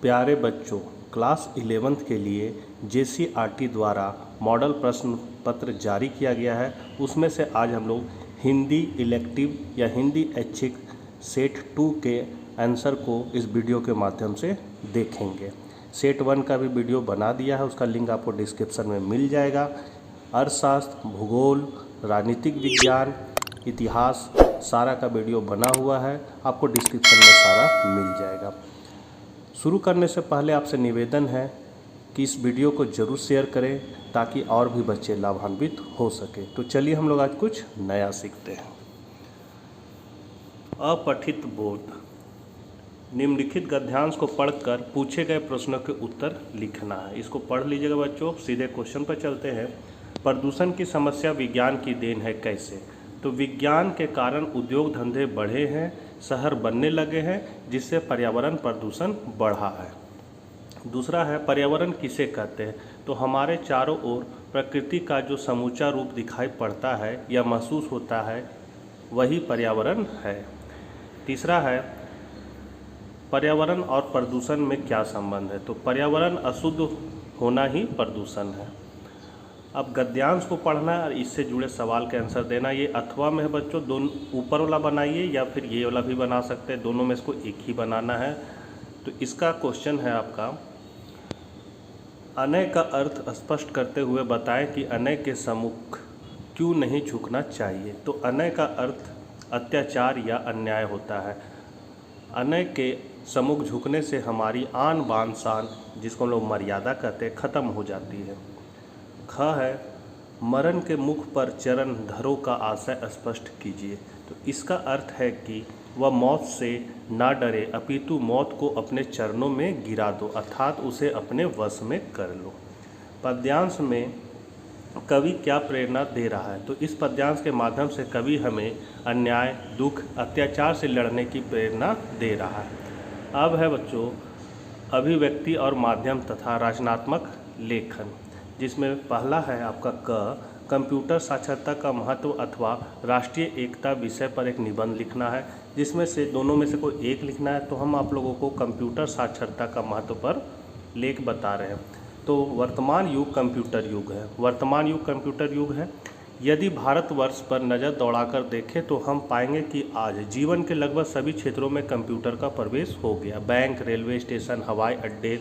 प्यारे बच्चों, class 11th के लिए JCRT द्वारा मॉडल प्रश्न पत्र जारी किया गया है। उसमें से आज हम लोग हिंदी इलेक्टिव या हिंदी ऐच्छिक सेट 2 के आंसर को इस वीडियो के माध्यम से देखेंगे। सेट 1 का भी वीडियो बना दिया है, उसका लिंक आपको डिस्क्रिप्शन में मिल जाएगा। अर्थशास्त्र, भूगोल, राजनीतिक विज्ञान, इतिहास सारा का वीडियो बना हुआ है, आपको डिस्क्रिप्शन में सारा मिल जाएगा। शुरू करने से पहले आपसे निवेदन है कि इस वीडियो को ज़रूर शेयर करें ताकि और भी बच्चे लाभान्वित हो सके। तो चलिए हम लोग आज कुछ नया सीखते हैं। अपठित बोध। निम्नलिखित गद्यांश को पढ़कर पूछे गए प्रश्नों के उत्तर लिखना है। इसको पढ़ लीजिएगा बच्चों। सीधे क्वेश्चन पर चलते हैं। प्रदूषण की समस्या विज्ञान की देन है कैसे? तो विज्ञान के कारण उद्योग धंधे बढ़े हैं, शहर बनने लगे हैं, जिससे पर्यावरण प्रदूषण बढ़ा है। दूसरा है पर्यावरण किसे कहते हैं? तो हमारे चारों ओर प्रकृति का जो समूचा रूप दिखाई पड़ता है या महसूस होता है वही पर्यावरण है। तीसरा है पर्यावरण और प्रदूषण में क्या संबंध है? तो पर्यावरण अशुद्ध होना ही प्रदूषण है। अब गद्यांश को पढ़ना है और इससे जुड़े सवाल के आंसर देना। ये अथवा में है बच्चों, दोनों ऊपर वाला बनाइए या फिर ये वाला भी बना सकते हैं, दोनों में इसको एक ही बनाना है। तो इसका क्वेश्चन है आपका, अनय का अर्थ स्पष्ट करते हुए बताएं कि अनय के सम्मुख क्यों नहीं झुकना चाहिए। तो अनय का अर्थ अत्याचार या अन्याय होता है। अनय के सम्मुख झुकने से हमारी आन बान शान, जिसको हम लोग मर्यादा कहते हैं, ख़त्म हो जाती है। ख है मरण के मुख पर चरण धरो का आशय स्पष्ट कीजिए। तो इसका अर्थ है कि वह मौत से ना डरे अपितु मौत को अपने चरणों में गिरा दो, अर्थात उसे अपने वश में कर लो। पद्यांश में कवि क्या प्रेरणा दे रहा है? तो इस पद्यांश के माध्यम से कवि हमें अन्याय, दुख, अत्याचार से लड़ने की प्रेरणा दे रहा है। अब है बच्चों अभिव्यक्ति और माध्यम तथा रचनात्मक लेखन, जिसमें पहला है आपका क, कंप्यूटर साक्षरता का महत्व अथवा राष्ट्रीय एकता विषय पर एक निबंध लिखना है, जिसमें से दोनों में से कोई एक लिखना है। तो हम आप लोगों को कंप्यूटर साक्षरता का महत्व पर लेख बता रहे हैं। तो वर्तमान युग कंप्यूटर युग है। वर्तमान युग कंप्यूटर युग है। यदि भारतवर्ष पर नज़र दौड़ाकर देखें तो हम पाएंगे कि आज जीवन के लगभग सभी क्षेत्रों में कंप्यूटर का प्रवेश हो गया। बैंक, रेलवे स्टेशन, हवाई अड्डे,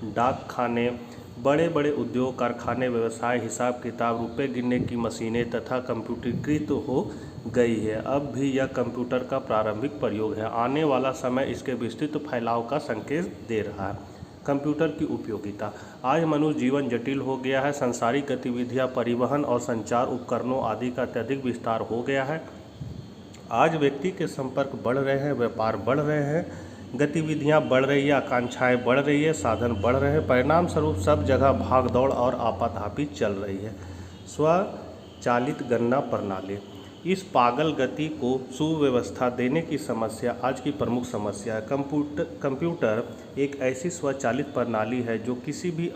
डाक खाने, बड़े बड़े उद्योग, कारखाने, व्यवसाय, हिसाब किताब, रुपए गिनने की मशीनें तथा कंप्यूटरीकृत हो गई है। अब भी यह कंप्यूटर का प्रारंभिक प्रयोग है। आने वाला समय इसके विस्तृत फैलाव का संकेत दे रहा है। कंप्यूटर की उपयोगिता। आज मनुष्य जीवन जटिल हो गया है। सांसारिक गतिविधियां, परिवहन और संचार उपकरणों आदि का अत्यधिक विस्तार हो गया है। आज व्यक्ति के संपर्क बढ़ रहे हैं, व्यापार बढ़ रहे हैं, गतिविधियां बढ़ रही है, आकांक्षाएं बढ़ रही है, साधन बढ़ रहे हैं। परिणाम स्वरूप सब जगह भाग दौड़ और आपाधापी चल रही है। स्वचालित गणना प्रणाली। इस पागल गति को सुव्यवस्था देने की समस्या आज की प्रमुख समस्या है। कंप्यूटर एक ऐसी स्वचालित प्रणाली है जो किसी भी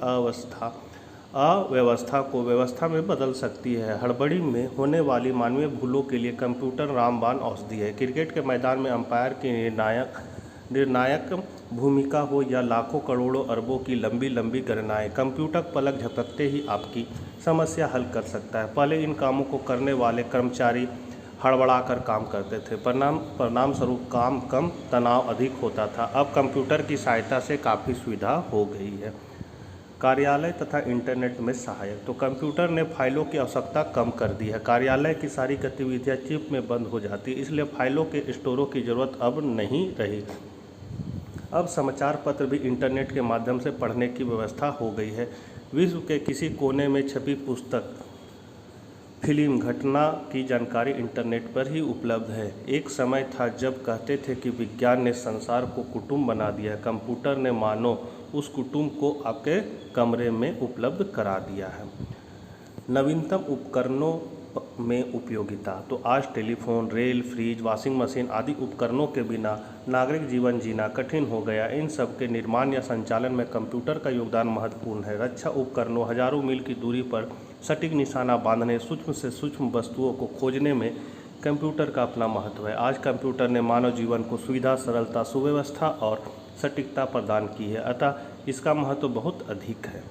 अव्यवस्था को व्यवस्था में बदल सकती है। हड़बड़ी में होने वाली मानवीय भूलों के लिए कंप्यूटर रामबाण औषधि है। क्रिकेट के मैदान में अंपायर की निर्णायक भूमिका हो या लाखों करोड़ों अरबों की लंबी लंबी गणनाएं, कंप्यूटर पलक झपकते ही आपकी समस्या हल कर सकता है। पहले इन कामों को करने वाले कर्मचारी हड़बड़ाकर काम करते थे। परिणाम स्वरूप काम कम, तनाव अधिक होता था। अब कंप्यूटर की सहायता से काफ़ी सुविधा हो गई है। कार्यालय तथा इंटरनेट में सहायक। तो कंप्यूटर ने फाइलों की आवश्यकता कम कर दी है। कार्यालय की सारी गतिविधियां चिप में बंद हो जाती है, इसलिए फाइलों के स्टोरों की ज़रूरत अब नहीं रही। अब समाचार पत्र भी इंटरनेट के माध्यम से पढ़ने की व्यवस्था हो गई है। विश्व के किसी कोने में छपी पुस्तक, फिल्म, घटना की जानकारी इंटरनेट पर ही उपलब्ध है। एक समय था जब कहते थे कि विज्ञान ने संसार को कुटुंब बना दिया। कंप्यूटर ने मानो उस कुटुंब को आपके कमरे में उपलब्ध करा दिया है। नवीनतम उपकरणों में उपयोगिता। तो आज telephone, rail, fridge, washing machine आदि उपकरणों के बिना नागरिक जीवन जीना कठिन हो गया। इन सब के निर्माण या संचालन में कंप्यूटर का योगदान महत्वपूर्ण है। रक्षा उपकरणों, हजारों मील की दूरी पर सटीक निशाना बांधने, सूक्ष्म से सूक्ष्म वस्तुओं को खोजने में कंप्यूटर का अपना महत्व है। आज कंप्यूटर ने मानव जीवन को सुविधा, सरलता, सुव्यवस्था और सटीकता प्रदान की है, अतः इसका महत्व बहुत अधिक है।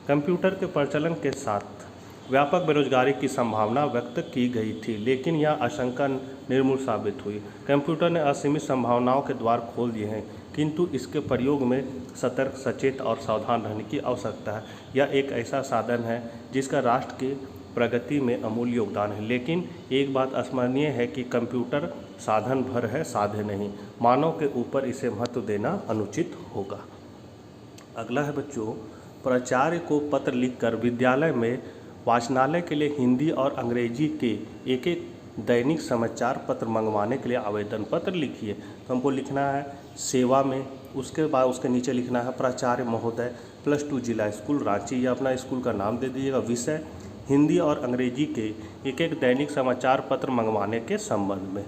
कंप्यूटर के प्रचलन के साथ व्यापक बेरोजगारी की संभावना व्यक्त की गई थी, लेकिन यह आशंका निर्मूल साबित हुई। कंप्यूटर ने असीमित संभावनाओं के द्वार खोल दिए हैं, किंतु इसके प्रयोग में सतर्क, सचेत और सावधान रहने की आवश्यकता है। यह एक ऐसा साधन है जिसका राष्ट्र की प्रगति में अमूल्य योगदान है, लेकिन एक बात स्मरणीय है कि कंप्यूटर साधन भर है, साध्य नहीं। मानव के ऊपर इसे महत्व देना अनुचित होगा। अगला है बच्चों, प्राचार्य को पत्र लिखकर विद्यालय में वाचनालय के लिए हिंदी और अंग्रेजी के एक एक दैनिक समाचार पत्र मंगवाने के लिए आवेदन पत्र लिखिए। तो हमको लिखना है सेवा में, उसके बाद उसके नीचे लिखना है प्राचार्य महोदय +2 जिला स्कूल रांची, या अपना स्कूल का नाम दे दीजिएगा। विषय हिंदी और अंग्रेजी के एक एक दैनिक समाचार पत्र मंगवाने के संबंध में।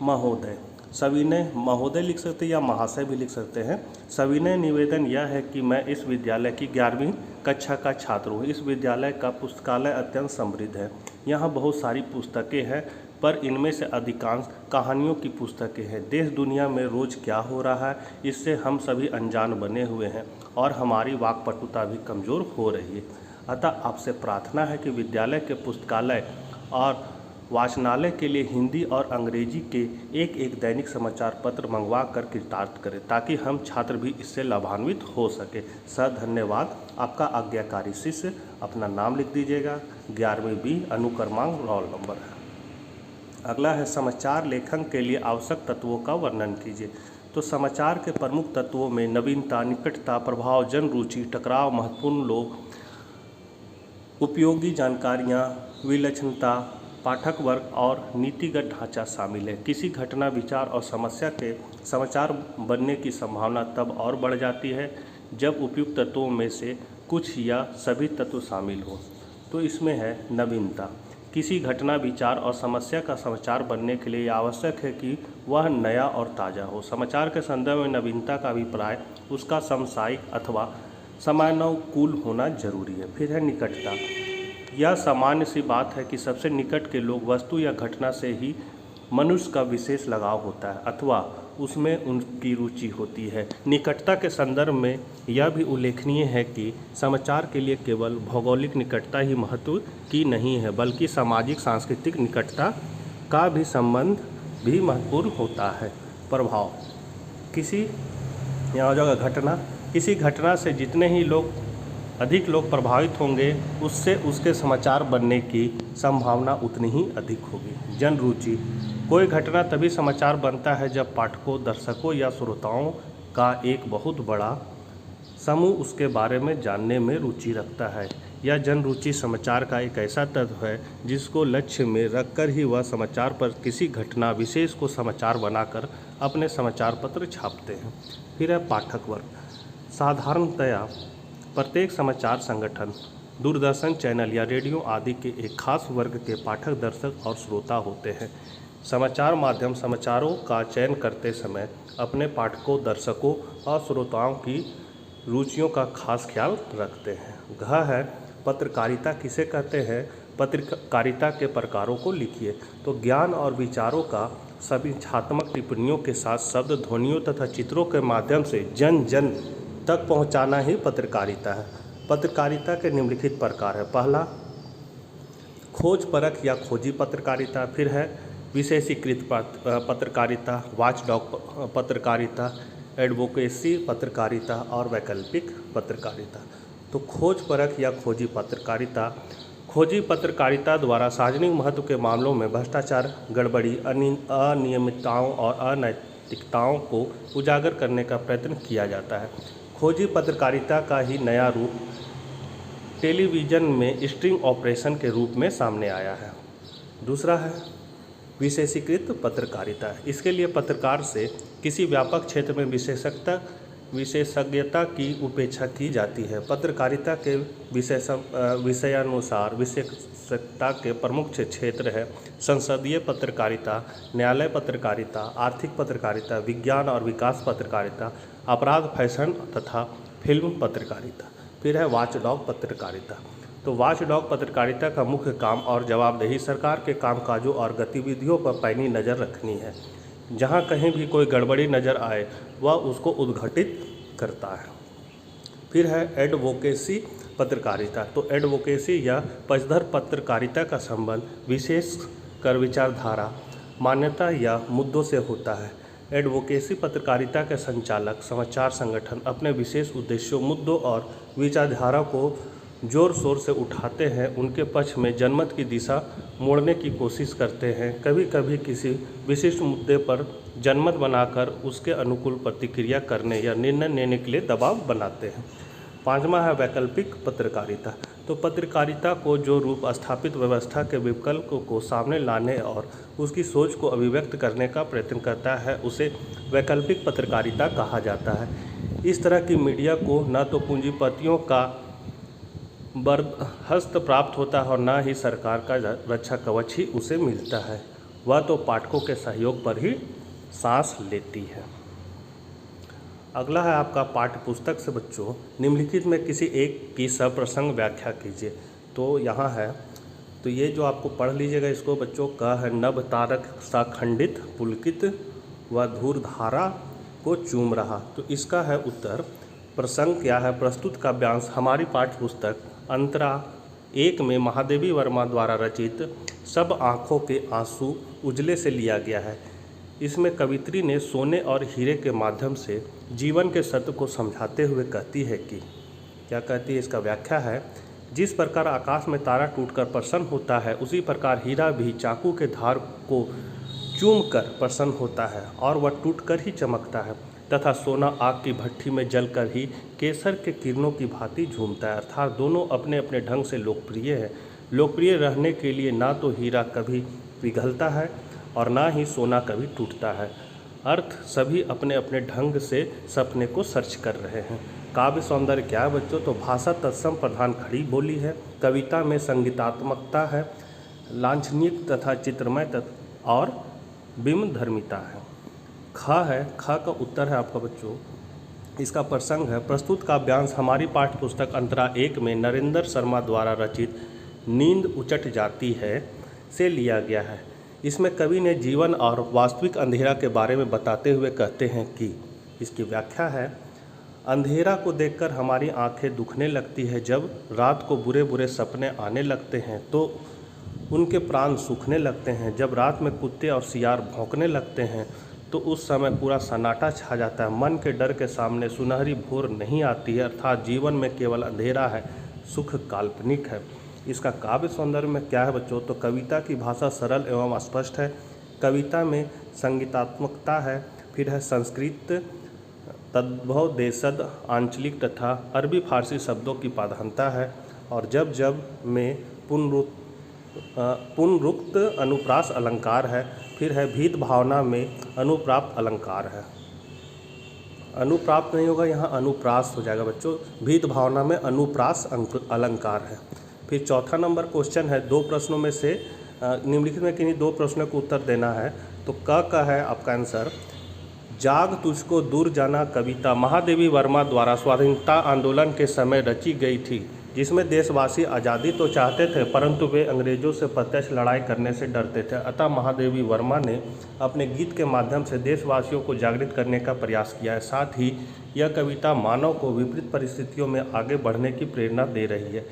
महोदय, सविनय महोदय लिख सकते हैं या महाशय भी लिख सकते हैं। सविनय निवेदन यह है कि मैं इस विद्यालय की 11वीं कक्षा का छात्र हूँ। इस विद्यालय का पुस्तकालय अत्यंत समृद्ध है। यहाँ बहुत सारी पुस्तकें हैं, पर इनमें से अधिकांश कहानियों की पुस्तकें हैं। देश दुनिया में रोज़ क्या हो रहा है, इससे हम सभी अनजान बने हुए हैं और हमारी वाक्पटुता भी कमज़ोर हो रही है। अतः आपसे प्रार्थना है कि विद्यालय के पुस्तकालय और वाचनालय के लिए हिंदी और अंग्रेजी के एक एक दैनिक समाचार पत्र मंगवा कर कृतार्थ करें, ताकि हम छात्र भी इससे लाभान्वित हो सके। सर धन्यवाद। आपका आज्ञाकारी शिष्य। अपना नाम लिख दीजिएगा। 11वीं बी, अनुक्रमांक, रोल नंबर है। अगला है समाचार लेखन के लिए आवश्यक तत्वों का वर्णन कीजिए। तो समाचार के प्रमुख तत्वों में नवीनता, निकटता, प्रभाव, जन रुचि, टकराव, महत्वपूर्ण लोग, उपयोगी जानकारियाँ, विलक्षणता, पाठक वर्ग और नीतिगत ढांचा शामिल है। किसी घटना, विचार और समस्या के समाचार बनने की संभावना तब और बढ़ जाती है जब उपयुक्त तत्वों में से कुछ या सभी तत्व शामिल हो। तो इसमें है नवीनता। किसी घटना, विचार और समस्या का समाचार बनने के लिए आवश्यक है कि वह नया और ताज़ा हो। समाचार के संदर्भ में नवीनता का अभिप्राय उसका समसामयिक अथवा समयानुकूल होना जरूरी है। फिर है निकटता। यह सामान्य सी बात है कि सबसे निकट के लोग, वस्तु या घटना से ही मनुष्य का विशेष लगाव होता है अथवा उसमें उनकी रुचि होती है। निकटता के संदर्भ में यह भी उल्लेखनीय है कि समाचार के लिए केवल भौगोलिक निकटता ही महत्व की नहीं है, बल्कि सामाजिक सांस्कृतिक निकटता का भी संबंध भी महत्वपूर्ण होता है। प्रभाव। किसी घटना से जितने ही अधिक लोग प्रभावित होंगे, उससे उसके समाचार बनने की संभावना उतनी ही अधिक होगी। जन रुचि। कोई घटना तभी समाचार बनता है जब पाठकों, दर्शकों या श्रोताओं का एक बहुत बड़ा समूह उसके बारे में जानने में रुचि रखता है। यह जन रुचि समाचार का एक ऐसा तत्व है जिसको लक्ष्य में रखकर ही वह समाचार पर किसी घटना विशेष को समाचार बनाकर अपने समाचार पत्र छापते हैं। फिर है पाठक वर्ग। साधारणतया प्रत्येक समाचार संगठन, दूरदर्शन चैनल या रेडियो आदि के एक खास वर्ग के पाठक, दर्शक और श्रोता होते हैं। समाचार माध्यम समाचारों का चयन करते समय अपने पाठकों, दर्शकों और श्रोताओं की रुचियों का खास ख्याल रखते हैं। घ है पत्रकारिता किसे कहते हैं? पत्रकारिता के प्रकारों को लिखिए। तो ज्ञान और विचारों का समीक्षात्मक टिप्पणियों के साथ शब्द, ध्वनियों तथा चित्रों के माध्यम से जन जन तक पहुंचाना ही पत्रकारिता है। पत्रकारिता के निम्नलिखित प्रकार है। पहला, खोज परख या खोजी पत्रकारिता। फिर है विशेषीकृत पत्रकारिता, वॉचडॉग पत्रकारिता, एडवोकेसी पत्रकारिता और वैकल्पिक पत्रकारिता। तो खोज परख या खोजी पत्रकारिता। खोजी पत्रकारिता द्वारा सार्वजनिक महत्व के मामलों में भ्रष्टाचार, गड़बड़ी, अनियमितताओं और अनैतिकताओं को उजागर करने का प्रयत्न किया जाता है। खोजी पत्रकारिता का ही नया रूप टेलीविज़न में स्ट्रिंग ऑपरेशन के रूप में सामने आया है। दूसरा है विशेषीकृत पत्रकारिता। इसके लिए पत्रकार से किसी व्यापक क्षेत्र में विशेषज्ञता की उपेक्षा की जाती है। पत्रकारिता के विषयानुसार विशेषज्ञता के प्रमुख क्षेत्र है संसदीय पत्रकारिता, न्यायालय पत्रकारिता, आर्थिक पत्रकारिता, विज्ञान और विकास पत्रकारिता, अपराध, फैशन तथा फिल्म पत्रकारिता। फिर है वॉचडॉग पत्रकारिता। तो वॉचडॉग पत्रकारिता का मुख्य काम और जवाबदेही सरकार के कामकाजों और गतिविधियों पर पैनी नज़र रखनी है। जहाँ कहीं भी कोई गड़बड़ी नज़र आए वह उसको उद्घाटित करता है। फिर है एडवोकेसी पत्रकारिता। तो एडवोकेसी या पक्षधर पत्रकारिता का संबंध विशेष कर विचारधारा, मान्यता या मुद्दों से होता है। एडवोकेसी पत्रकारिता के संचालक समाचार संगठन अपने विशेष उद्देश्यों, मुद्दों और विचारधारा को जोर शोर से उठाते हैं, उनके पक्ष में जनमत की दिशा मोड़ने की कोशिश करते हैं। कभी कभी किसी विशिष्ट मुद्दे पर जनमत बनाकर उसके अनुकूल प्रतिक्रिया करने या निर्णय लेने के लिए दबाव बनाते हैं। 5वां है वैकल्पिक पत्रकारिता। तो पत्रकारिता को जो रूप स्थापित व्यवस्था के विकल्प को सामने लाने और उसकी सोच को अभिव्यक्त करने का प्रयत्न करता है, उसे वैकल्पिक पत्रकारिता कहा जाता है। इस तरह की मीडिया को न तो पूंजीपतियों का बरदस्त प्राप्त होता है और न ही सरकार का रक्षा कवच ही उसे मिलता है, वह तो पाठकों के सहयोग पर ही सांस लेती है। अगला है आपका पाठ्य पुस्तक से बच्चों, निम्नलिखित में किसी एक की सप्रसंग व्याख्या कीजिए। तो यहाँ है, तो ये जो आपको पढ़ लीजिएगा इसको बच्चों का है, नभ तारक सा खंडित पुलकित व धूरधारा को चूम रहा। तो इसका है उत्तर। प्रसंग क्या है? प्रस्तुत काव्यांश हमारी पाठ्य पुस्तक अंतरा 1 में महादेवी वर्मा द्वारा रचित सब आँखों के आंसू उजले से लिया गया है। इसमें कवित्री ने सोने और हीरे के माध्यम से जीवन के सत्य को समझाते हुए कहती है कि, क्या कहती है? इसका व्याख्या है, जिस प्रकार आकाश में तारा टूटकर प्रसन्न होता है, उसी प्रकार हीरा भी चाकू के धार को चूम कर प्रसन्न होता है और वह टूटकर ही चमकता है, तथा सोना आग की भट्ठी में जलकर ही केसर के किरणों की भांति झूमता है। अर्थात दोनों अपने अपने ढंग से लोकप्रिय है। लोकप्रिय रहने के लिए ना तो हीरा कभी पिघलता है और ना ही सोना कभी टूटता है। अर्थ सभी अपने अपने ढंग से सपने को सर्च कर रहे हैं। काव्य सौंदर्य क्या है बच्चों? तो भाषा तत्सम प्रधान खड़ी बोली है, कविता में संगीतात्मकता है, लांछनीय तथा चित्रमय और बिंबधर्मिता है। ख है, ख का उत्तर है आपका बच्चों, इसका प्रसंग है, प्रस्तुत काव्यांश हमारी पाठ्य पुस्तक अंतरा 1 में नरेंद्र शर्मा द्वारा रचित नींद उचट जाती है से लिया गया है। इसमें कवि ने जीवन और वास्तविक अंधेरा के बारे में बताते हुए कहते हैं कि, इसकी व्याख्या है, अंधेरा को देखकर हमारी आंखें दुखने लगती है। जब रात को बुरे बुरे सपने आने लगते हैं तो उनके प्राण सूखने लगते हैं। जब रात में कुत्ते और सियार भौंकने लगते हैं तो उस समय पूरा सन्नाटा छा जाता है। मन के डर के सामने सुनहरी भोर नहीं आती है। अर्थात जीवन में केवल अंधेरा है, सुख काल्पनिक है। इसका काव्य सौंदर्य में क्या है बच्चों? तो कविता की भाषा सरल एवं स्पष्ट है, कविता में संगीतात्मकता है, फिर है संस्कृत तद्भव देशज आंचलिक तथा अरबी फारसी शब्दों की प्राधान्यता है, और जब जब में पुनरुक्त अनुप्रास अलंकार है, फिर है भीत भावना में अनुप्राप्त अलंकार है। अनुप्राप्त नहीं होगा, यहाँ अनुप्रास हो जाएगा बच्चों। भीत भावना में अनुप्रास अलंकार है। फिर चौथा नंबर क्वेश्चन है, 2 प्रश्नों में से निम्नलिखित में किन्हीं 2 प्रश्नों को उत्तर देना है। तो क का है आपका आंसर, जाग तुझको दूर जाना कविता महादेवी वर्मा द्वारा स्वाधीनता आंदोलन के समय रची गई थी, जिसमें देशवासी आज़ादी तो चाहते थे परंतु वे अंग्रेज़ों से प्रत्यक्ष लड़ाई करने से डरते थे। अतः महादेवी वर्मा ने अपने गीत के माध्यम से देशवासियों को जागृत करने का प्रयास किया है। साथ ही यह कविता मानव को विपरीत परिस्थितियों में आगे बढ़ने की प्रेरणा दे रही है।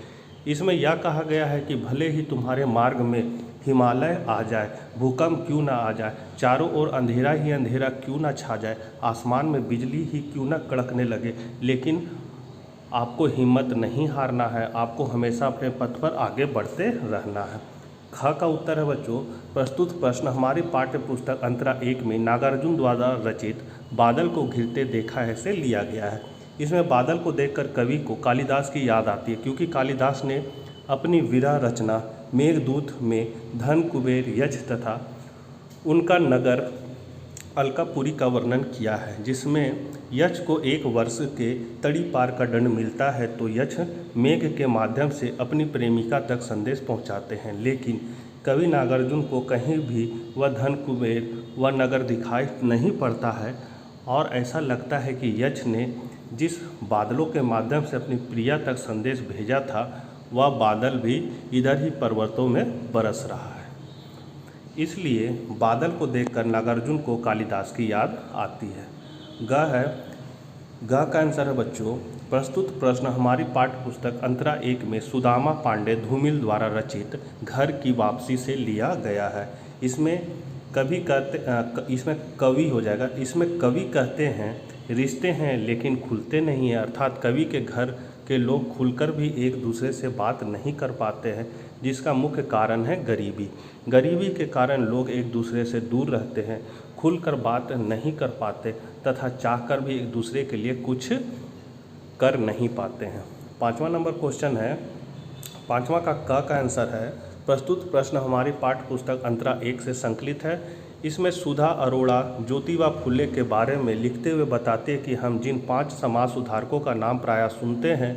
इसमें यह कहा गया है कि भले ही तुम्हारे मार्ग में हिमालय आ जाए, भूकंप क्यों ना आ जाए, चारों ओर अंधेरा ही अंधेरा क्यों ना छा जाए, आसमान में बिजली ही क्यों ना कड़कने लगे, लेकिन आपको हिम्मत नहीं हारना है, आपको हमेशा अपने पथ पर आगे बढ़ते रहना है। ख का उत्तर है बच्चों, प्रस्तुत प्रश्न हमारी पाठ्य पुस्तक अंतरा 1 में नागार्जुन द्वारा रचित बादल को घिरते देखा है से लिया गया है। इसमें बादल को देखकर कवि को कालिदास की याद आती है, क्योंकि कालिदास ने अपनी विरह रचना मेघदूत में धन कुबेर यक्ष तथा उनका नगर अलकापुरी का वर्णन किया है, जिसमें यक्ष को 1 वर्ष के तड़ी पार का दंड मिलता है तो यक्ष मेघ के माध्यम से अपनी प्रेमिका तक संदेश पहुंचाते हैं। लेकिन कवि नागार्जुन को कहीं भी वह धन कुबेर व नगर दिखाई नहीं पड़ता है और ऐसा लगता है कि यक्ष ने जिस बादलों के माध्यम से अपनी प्रिया तक संदेश भेजा था वह बादल भी इधर ही पर्वतों में बरस रहा है। इसलिए बादल को देखकर नागार्जुन को कालिदास की याद आती है। ग का आंसर है बच्चों, प्रस्तुत प्रश्न हमारी पाठ्य पुस्तक अंतरा 1 में सुदामा पांडे धूमिल द्वारा रचित घर की वापसी से लिया गया है। इसमें कवि हो जाएगा। इसमें कवि कहते हैं रिश्ते हैं लेकिन खुलते नहीं हैं, अर्थात कवि के घर के लोग खुलकर भी एक दूसरे से बात नहीं कर पाते हैं, जिसका मुख्य कारण है गरीबी। गरीबी के कारण लोग एक दूसरे से दूर रहते हैं, खुलकर बात नहीं कर पाते तथा चाहकर भी एक दूसरे के लिए कुछ कर नहीं पाते हैं। 5वां नंबर क्वेश्चन है, 5वां का आंसर है, प्रस्तुत प्रश्न हमारी पाठ्य पुस्तक अंतरा 1 से संकलित है। इसमें सुधा अरोड़ा ज्योतिबा फुले के बारे में लिखते हुए बताते हैं कि हम जिन 5 समाज सुधारकों का नाम प्रायः सुनते हैं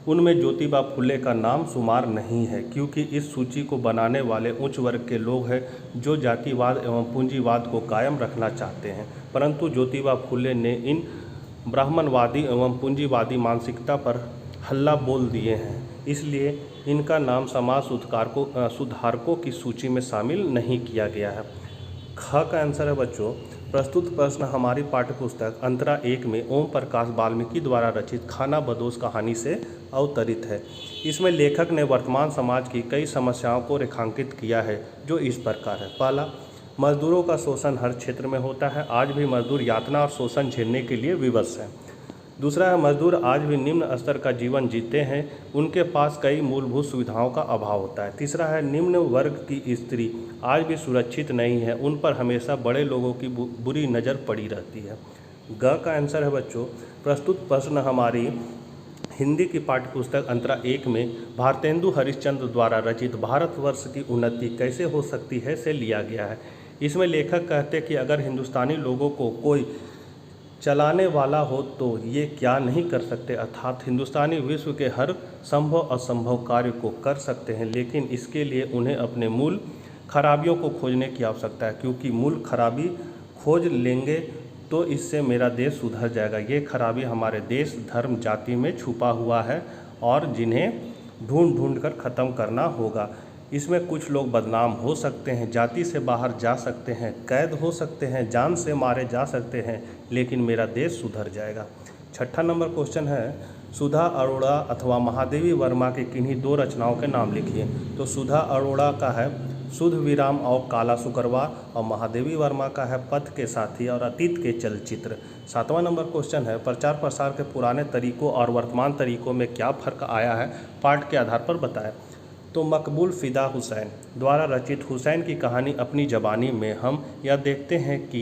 उनमें ज्योतिबा फुले का नाम शुमार नहीं है, क्योंकि इस सूची को बनाने वाले उच्च वर्ग के लोग हैं जो जातिवाद एवं पूंजीवाद को कायम रखना चाहते हैं, परंतु ज्योतिबा फुले ने इन ब्राह्मणवादी एवं पूंजीवादी मानसिकता पर हल्ला बोल दिए हैं, इसलिए इनका नाम समाज सुधारकों की सूची में शामिल नहीं किया गया है। ख का आंसर है बच्चों, प्रस्तुत प्रश्न हमारी पाठ्यपुस्तक अंतरा 1 में ओम प्रकाश वाल्मीकि द्वारा रचित खाना बदोश कहानी से अवतरित है। इसमें लेखक ने वर्तमान समाज की कई समस्याओं को रेखांकित किया है, जो इस प्रकार है। पहला, मजदूरों का शोषण हर क्षेत्र में होता है, आज भी मजदूर यातना और शोषण झेलने के लिए विवश हैं। दूसरा है, मजदूर आज भी निम्न स्तर का जीवन जीते हैं, उनके पास कई मूलभूत सुविधाओं का अभाव होता है। तीसरा है, निम्न वर्ग की स्त्री आज भी सुरक्षित नहीं है, उन पर हमेशा बड़े लोगों की बुरी नज़र पड़ी रहती है। ग का आंसर है बच्चों, प्रस्तुत प्रश्न हमारी हिंदी की पाठ्यपुस्तक अंतरा 1 में भारतेंदु हरिश्चंद्र द्वारा रचित भारतवर्ष की उन्नति कैसे हो सकती है से लिया गया है। इसमें लेखक कहते हैं कि अगर हिंदुस्तानी लोगों को कोई चलाने वाला हो तो ये क्या नहीं कर सकते, अर्थात हिंदुस्तानी विश्व के हर संभव असंभव कार्य को कर सकते हैं, लेकिन इसके लिए उन्हें अपने मूल खराबियों को खोजने की आवश्यकता है, क्योंकि मूल खराबी खोज लेंगे तो इससे मेरा देश सुधर जाएगा। ये खराबी हमारे देश, धर्म, जाति में छुपा हुआ है और जिन्हें ढूंढ कर ख़त्म करना होगा। इसमें कुछ लोग बदनाम हो सकते हैं, जाति से बाहर जा सकते हैं, कैद हो सकते हैं, जान से मारे जा सकते हैं, लेकिन मेरा देश सुधर जाएगा। 6ठा नंबर क्वेश्चन है, सुधा अरोड़ा अथवा महादेवी वर्मा की किन्हीं 2 रचनाओं के नाम लिखिए। तो सुधा अरोड़ा का है सुध विराम और काला शुक्रवार, और महादेवी वर्मा का है पथ के साथी और अतीत के चलचित्र। 7वां नंबर क्वेश्चन है, प्रचार प्रसार के पुराने तरीकों और वर्तमान तरीकों में क्या फ़र्क आया है, पाठ के आधार पर बताएं। तो मकबूल फ़िदा हुसैन द्वारा रचित हुसैन की कहानी अपनी ज़बानी में हम यह देखते हैं कि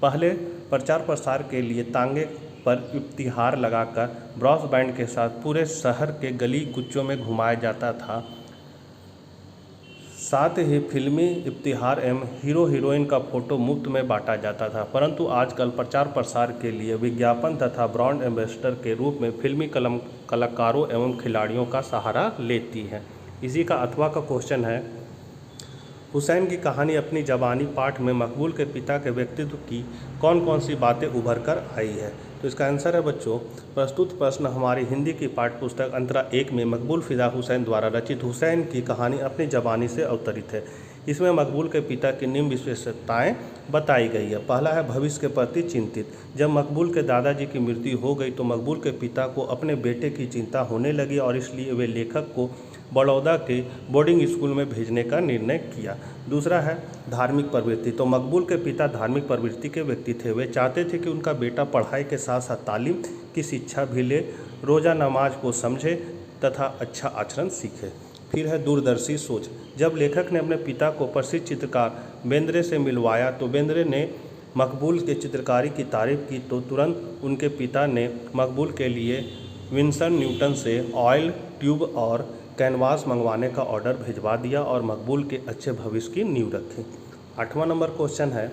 पहले प्रचार प्रसार के लिए तांगे पर इफ्तिहार लगाकर ब्रॉस बैंड के साथ पूरे शहर के गली कुच्चों में घुमाया जाता था। साथ ही फिल्मी इफ्तिहार एवं हीरो हीरोइन का फ़ोटो मुफ्त में बांटा जाता था, परंतु आजकल प्रचार प्रसार के लिए विज्ञापन तथा ब्रांड एम्बेसडर के रूप में फिल्मी कलाकारों एवं खिलाड़ियों का सहारा लेती है। इसी का अथवा का क्वेश्चन है, हुसैन की कहानी अपनी ज़बानी पाठ में मकबूल के पिता के व्यक्तित्व की कौन कौन सी बातें उभर कर आई है। तो इसका आंसर है बच्चों, प्रस्तुत प्रश्न हमारी हिंदी की पाठ्यपुस्तक अंतरा 1 में मकबूल फ़िदा हुसैन द्वारा रचित हुसैन की कहानी अपनी ज़बानी से अवतरित है। इसमें मकबूल के पिता की निम्न विशेषताएँ बताई गई है। पहला है, भविष्य के प्रति चिंतित। जब मकबूल के दादाजी की मृत्यु हो गई तो मकबूल के पिता को अपने बेटे की चिंता होने लगी और इसलिए वे लेखक को बड़ौदा के बोर्डिंग स्कूल में भेजने का निर्णय किया। दूसरा है, धार्मिक प्रवृत्ति। तो मकबूल के पिता धार्मिक प्रवृत्ति के व्यक्ति थे। वे चाहते थे कि उनका बेटा पढ़ाई के साथ साथ तालीम की शिक्षा भी ले, रोज़ा नमाज को समझे तथा अच्छा आचरण सीखे। फिर है दूरदर्शी सोच। जब लेखक ने अपने पिता को प्रसिद्ध चित्रकार बेंद्रे से मिलवाया तो बेंद्रे ने मकबूल के चित्रकारी की तारीफ की, तो तुरंत उनके पिता ने मकबूल के लिए विंसन न्यूटन से ऑयल ट्यूब और कैनवास मंगवाने का ऑर्डर भिजवा दिया और मकबूल के अच्छे भविष्य की नींव रखी। 8वां नंबर क्वेश्चन है,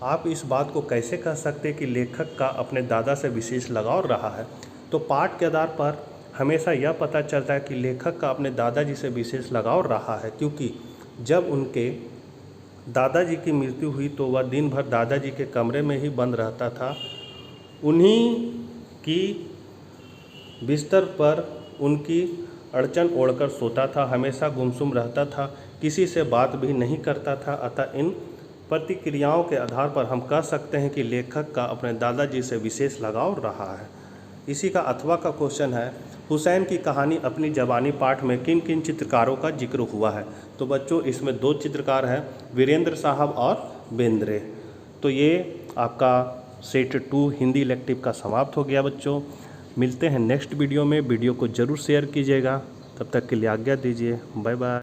आप इस बात को कैसे कह सकते हैं कि लेखक का अपने दादा से विशेष लगाव रहा है। तो पाठ के आधार पर हमेशा यह पता चलता है कि लेखक का अपने दादाजी से विशेष लगाव रहा है, क्योंकि जब उनके दादाजी की मृत्यु हुई तो वह दिन भर दादाजी के कमरे में ही बंद रहता था। उन्हीं की बिस्तर पर उनकी अड़चन ओढ़कर सोता था, हमेशा गुमसुम रहता था, किसी से बात भी नहीं करता था। अतः इन प्रतिक्रियाओं के आधार पर हम कह सकते हैं कि लेखक का अपने दादाजी से विशेष लगाव रहा है। इसी का अथवा का क्वेश्चन है, हुसैन की कहानी अपनी ज़बानी पाठ में किन किन चित्रकारों का जिक्र हुआ है। तो बच्चों इसमें 2 चित्रकार हैं, वीरेंद्र साहब और बेंद्रे। तो ये आपका सेट 2 हिंदी इलेक्टिव का समाप्त हो गया बच्चों। मिलते हैं नेक्स्ट वीडियो में। वीडियो को ज़रूर शेयर कीजिएगा। तब तक के लिए आज्ञा दीजिए। Bye bye.